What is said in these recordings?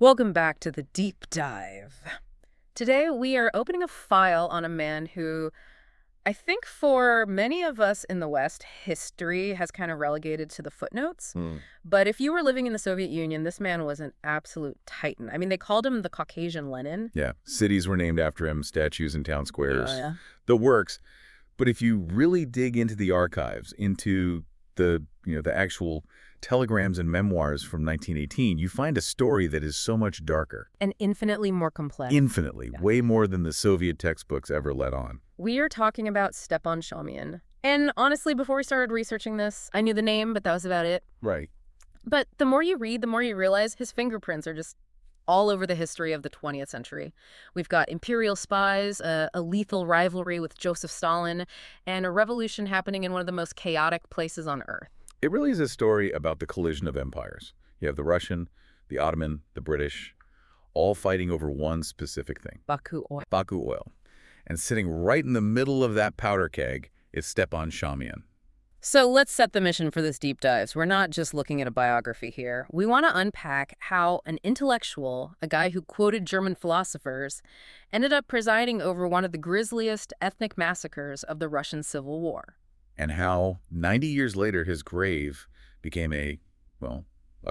Welcome back to the Deep Dive. Today we are opening a file on a man who I think for many of us in the West, history has kind of relegated to the footnotes. But if you were living in the Soviet Union, this man was an absolute titan. I mean, they called him the Caucasian Lenin. Yeah, cities were named after him, statues in town squares, Yeah. the works. But if you really dig into the archives, into the actual telegrams and memoirs from 1918, you find a story that is so much darker. And infinitely more complex. Infinitely, way more than the Soviet textbooks ever let on. We are talking about Stepan Shaumian. And honestly, before we started researching this, I knew the name, but that was about it. Right. But the more you read, the more you realize his fingerprints are just all over the history of the 20th century. We've got imperial spies, a lethal rivalry with Joseph Stalin, and a revolution happening in one of the most chaotic places on Earth. It really is a story about the collision of empires. You have the Russian, the Ottoman, the British, all fighting over one specific thing. Baku oil. Baku oil. And sitting right in the middle of that powder keg is Stepan Shaumian. So let's set the mission for this deep dive. We're not just looking at a biography here. We want to unpack how an intellectual, a guy who quoted German philosophers, ended up presiding over one of the grisliest ethnic massacres of the Russian Civil War. And how 90 years later his grave became a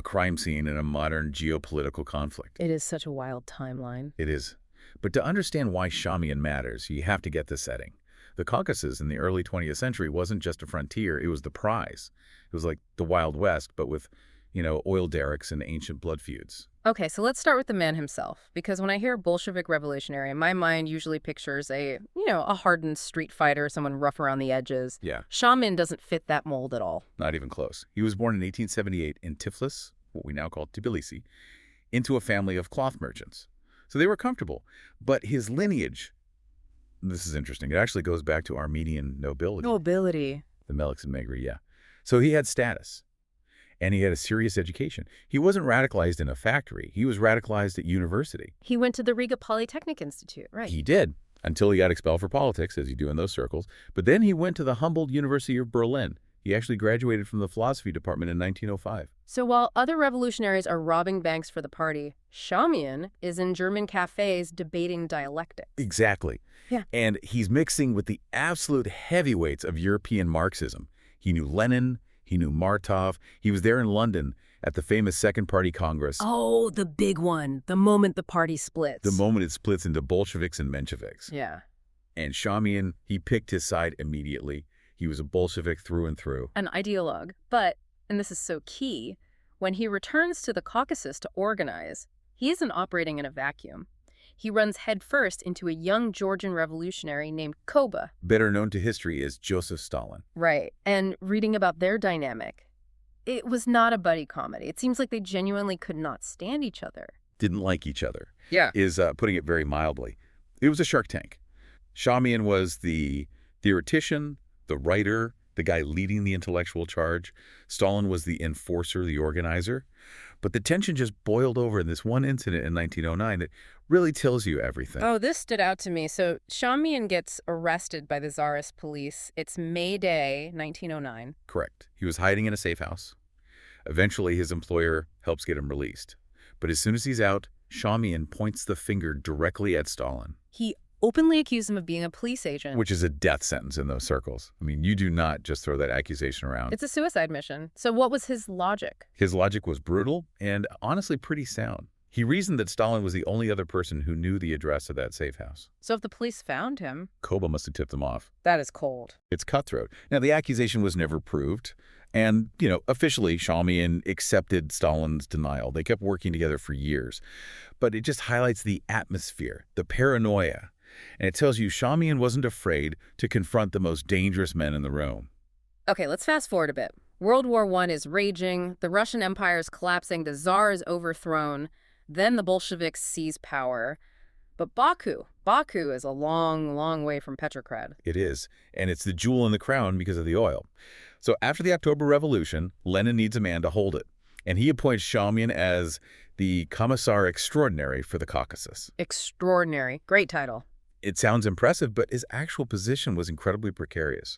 crime scene in a modern geopolitical conflict. It is such a wild timeline. It is. But to understand why Shaumian matters, you have to get the setting. The Caucasus in the early 20th century wasn't just a frontier, it was the prize. It was like the Wild West, but with, oil derricks and ancient blood feuds. Okay, so let's start with the man himself, because when I hear Bolshevik revolutionary, my mind usually pictures a hardened street fighter, someone rough around the edges. Yeah. Shaumian doesn't fit that mold at all. Not even close. He was born in 1878 in Tiflis, what we now call Tbilisi, into a family of cloth merchants. So they were comfortable, but his lineage, this is interesting, it actually goes back to Armenian nobility. Nobility. The Meliks and Megri, yeah. So he had status, and he had a serious education. He wasn't radicalized in a factory. He was radicalized at university. He went to the Riga Polytechnic Institute, right? He did, until he got expelled for politics, as you do in those circles. But then he went to the Humboldt University of Berlin. He actually graduated from the philosophy department in 1905. So while other revolutionaries are robbing banks for the party, Shaumian is in German cafes debating dialectics. Exactly. Yeah. And he's mixing with the absolute heavyweights of European Marxism. He knew Lenin, he knew Martov. He was there in London at the famous Second Party Congress. Oh, the big one. The moment the party splits. The moment it splits into Bolsheviks and Mensheviks. Yeah. And Shaumian, he picked his side immediately. He was a Bolshevik through and through. An ideologue. But, and this is so key, when he returns to the Caucasus to organize, he isn't operating in a vacuum. He runs headfirst into a young Georgian revolutionary named Koba. Better known to history as Joseph Stalin. Right. And reading about their dynamic, it was not a buddy comedy. It seems like they genuinely could not stand each other. Didn't like each other. Yeah. Is putting it very mildly. It was a Shark Tank. Shaumian was the theoretician, the writer, the guy leading the intellectual charge. Stalin was the enforcer, the organizer. But the tension just boiled over in this one incident in 1909 that really tells you everything. Oh, this stood out to me. So Shaumian gets arrested by the Tsarist police. It's May Day, 1909. Correct. He was hiding in a safe house. Eventually, his employer helps get him released. But as soon as he's out, Shaumian points the finger directly at Stalin. He openly accused him of being a police agent. Which is a death sentence in those circles. I mean, you do not just throw that accusation around. It's a suicide mission. So what was his logic? His logic was brutal and honestly pretty sound. He reasoned that Stalin was the only other person who knew the address of that safe house. So if the police found him... Koba must have tipped him off. That is cold. It's cutthroat. Now, the accusation was never proved. And, officially, Shaumian accepted Stalin's denial. They kept working together for years. But it just highlights the atmosphere, the paranoia. And it tells you Shaumian wasn't afraid to confront the most dangerous men in the room. Okay, let's fast forward a bit. World War I is raging, the Russian Empire is collapsing, the Tsar is overthrown, then the Bolsheviks seize power. But Baku is a long, long way from Petrograd. It is, and it's the jewel in the crown because of the oil. So after the October Revolution, Lenin needs a man to hold it. And he appoints Shaumian as the commissar extraordinary for the Caucasus. Extraordinary. Great title. It sounds impressive, but his actual position was incredibly precarious.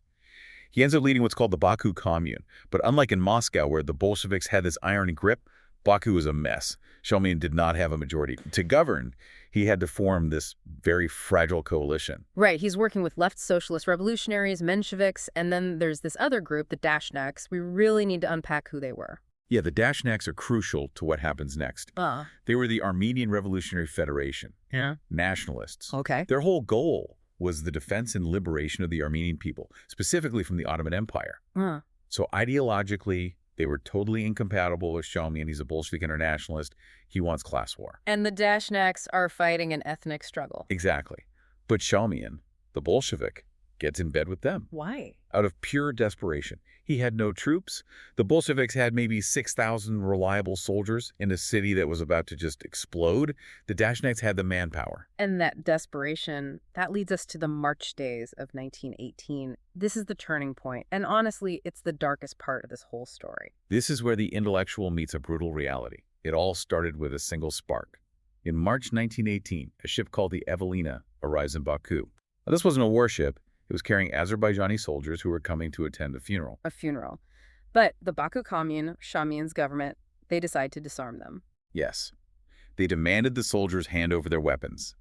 He ends up leading what's called the Baku Commune. But unlike in Moscow, where the Bolsheviks had this iron grip, Baku was a mess. Shaumian did not have a majority. To govern, he had to form this very fragile coalition. Right, he's working with left socialist revolutionaries, Mensheviks, and then there's this other group, the Dashnaks. We really need to unpack who they were. Yeah, the Dashnaks are crucial to what happens next. They were the Armenian Revolutionary Federation. Yeah. Nationalists. Okay. Their whole goal was the defense and liberation of the Armenian people, specifically from the Ottoman Empire. So ideologically, they were totally incompatible with Shaumian. He's a Bolshevik internationalist. He wants class war. And the Dashnaks are fighting an ethnic struggle. Exactly. But Shaumian, the Bolshevik, gets in bed with them. Why? Out of pure desperation. He had no troops. The Bolsheviks had maybe 6,000 reliable soldiers in a city that was about to just explode. The Dashnaks had the manpower. And that desperation, that leads us to the March days of 1918. This is the turning point. And honestly, it's the darkest part of this whole story. This is where the intellectual meets a brutal reality. It all started with a single spark. In March 1918, a ship called the Evelina arrives in Baku. Now, this wasn't a warship. It was carrying Azerbaijani soldiers who were coming to attend a funeral. A funeral. But the Baku Commune, Shaumian's government, they decide to disarm them. Yes. They demanded the soldiers hand over their weapons,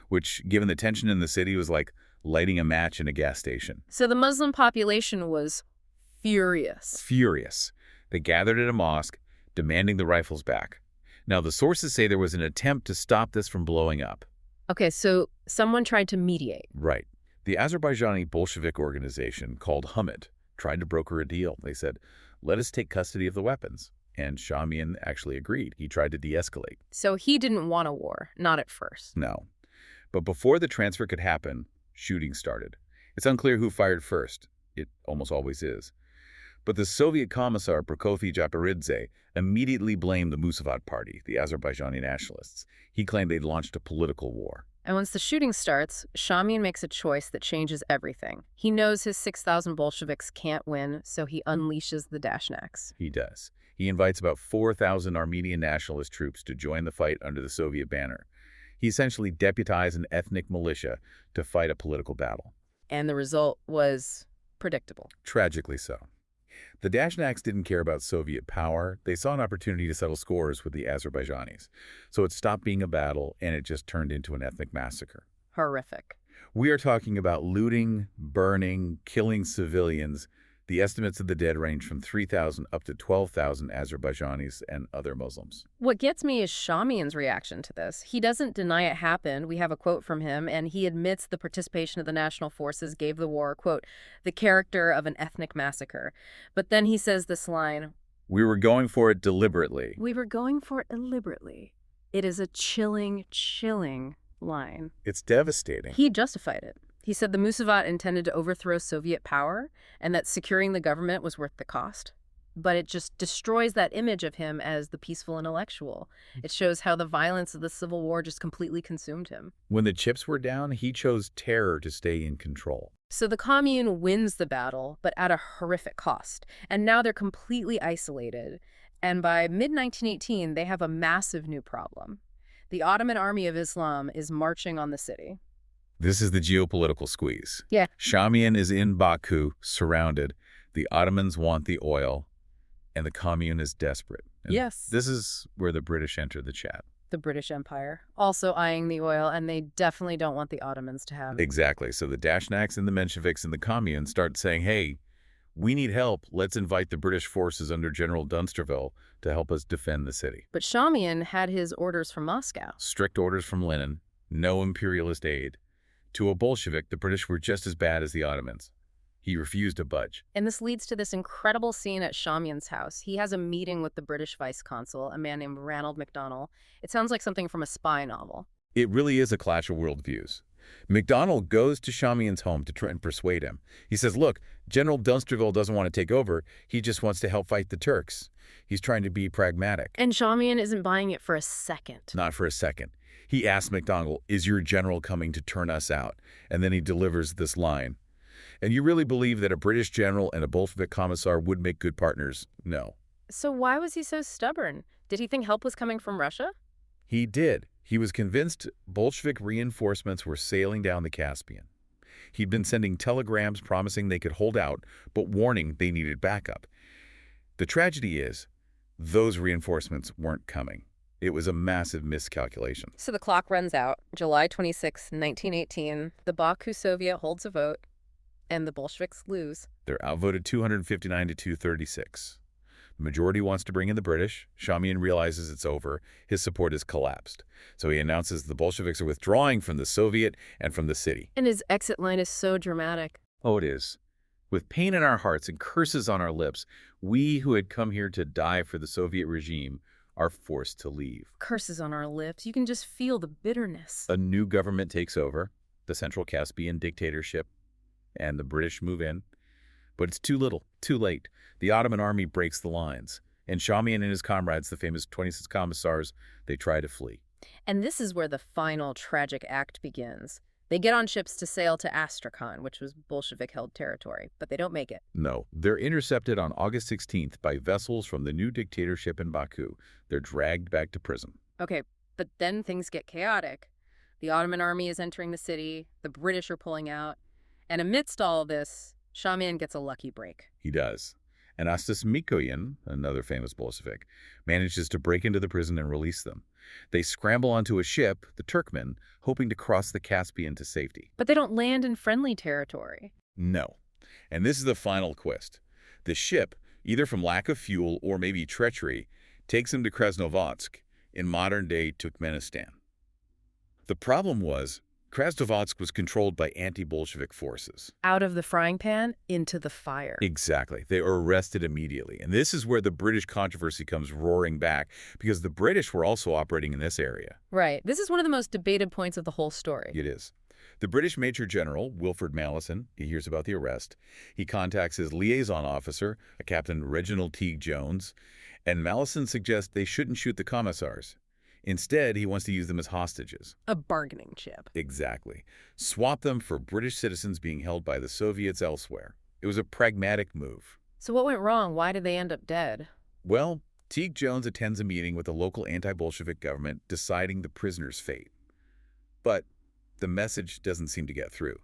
which, given the tension in the city, was like lighting a match in a gas station. So the Muslim population was furious. Furious. They gathered at a mosque, demanding the rifles back. Now, the sources say there was an attempt to stop this from blowing up. Okay, so someone tried to mediate. Right. The Azerbaijani Bolshevik organization called Hamid tried to broker a deal. They said, let us take custody of the weapons. And Shaumian actually agreed. He tried to de-escalate. So he didn't want a war, not at first. No. But before the transfer could happen, shooting started. It's unclear who fired first. It almost always is. But the Soviet commissar Prokofy Zaporizhzhia immediately blamed the Musavat party, the Azerbaijani nationalists. He claimed they'd launched a political war. And once the shooting starts, Shaumian makes a choice that changes everything. He knows his 6,000 Bolsheviks can't win, so he unleashes the Dashnaks. He does. He invites about 4,000 Armenian nationalist troops to join the fight under the Soviet banner. He essentially deputized an ethnic militia to fight a political battle. And the result was predictable. Tragically so. The Dashnaks didn't care about Soviet power. They saw an opportunity to settle scores with the Azerbaijanis. So it stopped being a battle, and it just turned into an ethnic massacre. Horrific. We are talking about looting, burning, killing civilians. The estimates of the dead range from 3,000 up to 12,000 Azerbaijanis and other Muslims. What gets me is Shaumian's reaction to this. He doesn't deny it happened. We have a quote from him, and he admits the participation of the national forces gave the war, quote, the character of an ethnic massacre. But then he says this line, we were going for it deliberately. We were going for it deliberately. It is a chilling, chilling line. It's devastating. He justified it. He said the Musavat intended to overthrow Soviet power and that securing the government was worth the cost. But it just destroys that image of him as the peaceful intellectual. It shows how the violence of the Civil War just completely consumed him. When the chips were down, he chose terror to stay in control. So the commune wins the battle, but at a horrific cost. And now they're completely isolated. And by mid-1918, they have a massive new problem. The Ottoman Army of Islam is marching on the city. This is the geopolitical squeeze. Yeah. Shaumian is in Baku, surrounded. The Ottomans want the oil, and the commune is desperate. And yes. This is where the British enter the chat. The British Empire, also eyeing the oil, and they definitely don't want the Ottomans to have it. Exactly. So the Dashnaks and the Mensheviks and the commune start saying, hey, we need help. Let's invite the British forces under General Dunsterville to help us defend the city. But Shaumian had his orders from Moscow. Strict orders from Lenin, no imperialist aid. To a Bolshevik, the British were just as bad as the Ottomans. He refused to budge. And this leads to this incredible scene at Shaumian's house. He has a meeting with the British vice consul, a man named Ranald MacDonald. It sounds like something from a spy novel. It really is a clash of worldviews. MacDonald goes to Shaumian's home to try and persuade him. He says, look, General Dunsterville doesn't want to take over. He just wants to help fight the Turks. He's trying to be pragmatic. And Shaumian isn't buying it for a second. Not for a second. He asks MacDonald, is your general coming to turn us out? And then he delivers this line. And you really believe that a British general and a Bolshevik commissar would make good partners? No. So why was he so stubborn? Did he think help was coming from Russia? He did. He was convinced Bolshevik reinforcements were sailing down the Caspian. He'd been sending telegrams promising they could hold out, but warning they needed backup. The tragedy is, Those reinforcements weren't coming. It was a massive miscalculation. So the clock runs out. July 26, 1918, the Baku Soviet holds a vote, and the Bolsheviks lose. They're outvoted 259 to 236. The majority wants to bring in the British. Shaumian realizes it's over. His support has collapsed. So he announces the Bolsheviks are withdrawing from the Soviet and from the city. And his exit line is so dramatic. Oh, it is. With pain in our hearts and curses on our lips, we who had come here to die for the Soviet regime are forced to leave. Curses on our lips. You can just feel the bitterness. A new government takes over, the Central Caspian dictatorship, and the British move in. But it's too little, too late. The Ottoman army breaks the lines, and Shaumian and his comrades, the famous 26 commissars, they try to flee. And this is where the final tragic act begins. They get on ships to sail to Astrakhan, which was Bolshevik-held territory, but they don't make it. No, they're intercepted on August 16th by vessels from the new dictatorship in Baku. They're dragged back to prison. Okay, but then things get chaotic. The Ottoman army is entering the city, the British are pulling out, and amidst all of this, Shaumian gets a lucky break. He does. And Mikoyan, another famous Bolshevik, manages to break into the prison and release them. They scramble onto a ship, the Turkmen, hoping to cross the Caspian to safety. But they don't land in friendly territory. No. And this is the final twist. The ship, either from lack of fuel or maybe treachery, takes them to Krasnovodsk, in modern-day Turkmenistan. The problem was, Krasnovodsk was controlled by anti-Bolshevik forces. Out of the frying pan, into the fire. Exactly. They were arrested immediately. And this is where the British controversy comes roaring back, because the British were also operating in this area. Right. This is one of the most debated points of the whole story. It is. The British Major General, Wilfred Malleson, he hears about the arrest. He contacts his liaison officer, a Captain Reginald Teague Jones, and Malleson suggests they shouldn't shoot the commissars. Instead, he wants to use them as hostages. A bargaining chip. Exactly. Swap them for British citizens being held by the Soviets elsewhere. It was a pragmatic move. So what went wrong? Why did they end up dead? Well, Teague Jones attends a meeting with the local anti-Bolshevik government deciding the prisoner's fate. But the message doesn't seem to get through.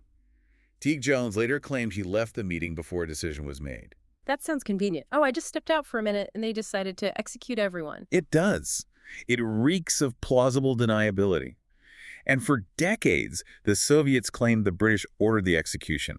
Teague Jones later claimed he left the meeting before a decision was made. That sounds convenient. Oh, I just stepped out for a minute and they decided to execute everyone. It does. It reeks of plausible deniability. And for decades, the Soviets claimed the British ordered the execution.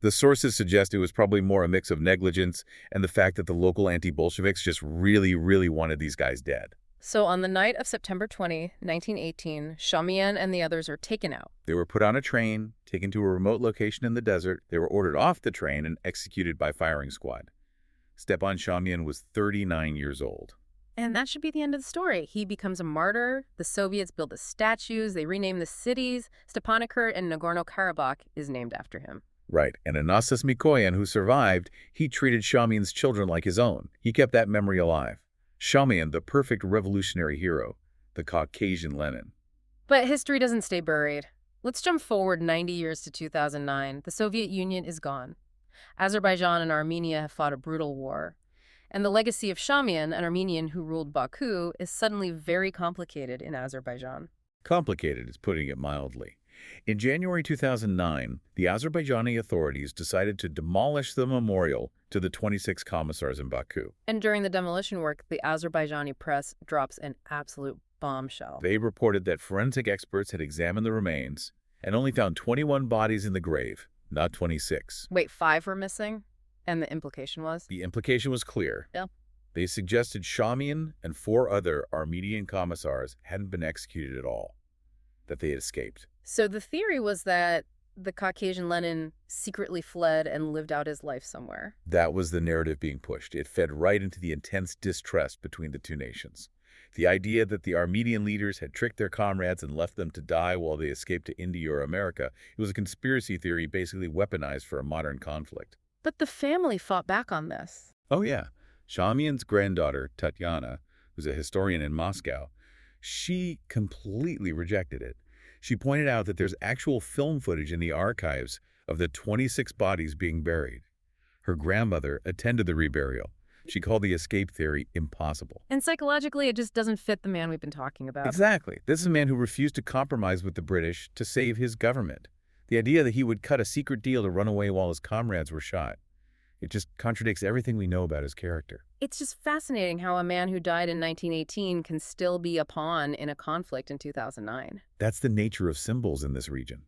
The sources suggest it was probably more a mix of negligence and the fact that the local anti-Bolsheviks just really wanted these guys dead. So on the night of September 20, 1918, Shaumian and the others are taken out. They were put on a train, taken to a remote location in the desert. They were ordered off the train and executed by firing squad. Stepan Shaumian was 39 years old. And that should be the end of the story. He becomes a martyr. The Soviets build the statues. They rename the cities. Stepanakert and Nagorno-Karabakh is named after him. Right. And Anastas Mikoyan, who survived, he treated Shaumian's children like his own. He kept that memory alive. Shaumian, the perfect revolutionary hero, the Caucasian Lenin. But history doesn't stay buried. Let's jump forward 90 years to 2009. The Soviet Union is gone. Azerbaijan and Armenia have fought a brutal war. And the legacy of Shaumian, an Armenian who ruled Baku, is suddenly very complicated in Azerbaijan. Complicated is putting it mildly. In January 2009, the Azerbaijani authorities decided to demolish the memorial to the 26 commissars in Baku. And during the demolition work, the Azerbaijani press drops an absolute bombshell. They reported that forensic experts had examined the remains and only found 21 bodies in the grave, not 26. Wait, 5 were missing? And the implication was? The implication was clear. Yeah. They suggested Shaumian and 4 other Armenian commissars hadn't been executed at all, that they had escaped. So the theory was that the Caucasian Lenin secretly fled and lived out his life somewhere. That was the narrative being pushed. It fed right into the intense distrust between the two nations. The idea that the Armenian leaders had tricked their comrades and left them to die while they escaped to India or America, it was a conspiracy theory basically weaponized for a modern conflict. But the family fought back on this. Oh, yeah. Shaumian's granddaughter, Tatyana, who's a historian in Moscow, she completely rejected it. She pointed out that there's actual film footage in the archives of the 26 bodies being buried. Her grandmother attended the reburial. She called the escape theory impossible. And psychologically, it just doesn't fit the man we've been talking about. Exactly. This is a man who refused to compromise with the British to save his government. The idea that he would cut a secret deal to run away while his comrades were shot. It just contradicts everything we know about his character. It's just fascinating how a man who died in 1918 can still be a pawn in a conflict in 2009. That's the nature of symbols in this region.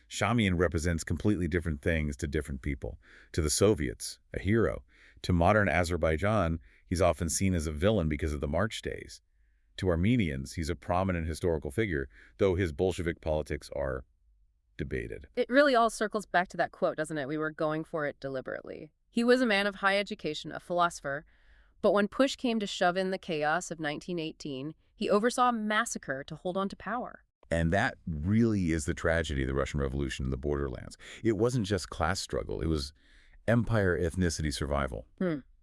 Shaumian represents completely different things to different people. To the Soviets, a hero. To modern Azerbaijan, he's often seen as a villain because of the March days. To Armenians, he's a prominent historical figure, though his Bolshevik politics are debated. It really all circles back to that quote, doesn't it? We were going for it deliberately. He was a man of high education, a philosopher, but when push came to shove in the chaos of 1918, he oversaw a massacre to hold on to power. And that really is the tragedy of the Russian Revolution in the borderlands. It wasn't just class struggle, it was empire ethnicity survival.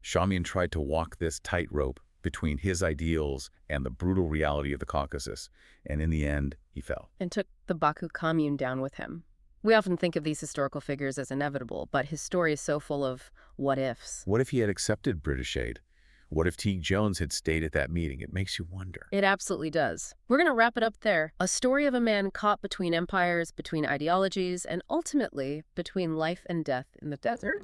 Shaumian tried to walk this tightrope between his ideals and the brutal reality of the Caucasus, and in the end, he fell. And took the Baku Commune down with him. We often think of these historical figures as inevitable, but his story is so full of what-ifs. What if he had accepted British aid? What if Teague Jones had stayed at that meeting? It makes you wonder. It absolutely does. We're going to wrap it up there. A story of a man caught between empires, between ideologies, and ultimately between life and death in the desert.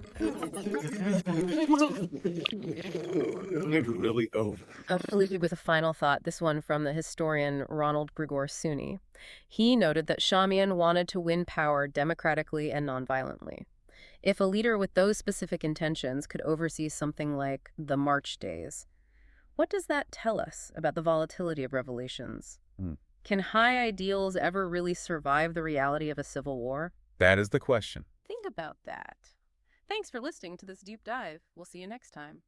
Really over. I'll leave you with a final thought, this one from the historian Ronald Grigor Suni. He noted that Shaumian wanted to win power democratically and nonviolently. If a leader with those specific intentions could oversee something like the March days, what does that tell us about the volatility of revolutions? Can high ideals ever really survive the reality of a civil war? That is the question. Think about that. Thanks for listening to this deep dive. We'll see you next time.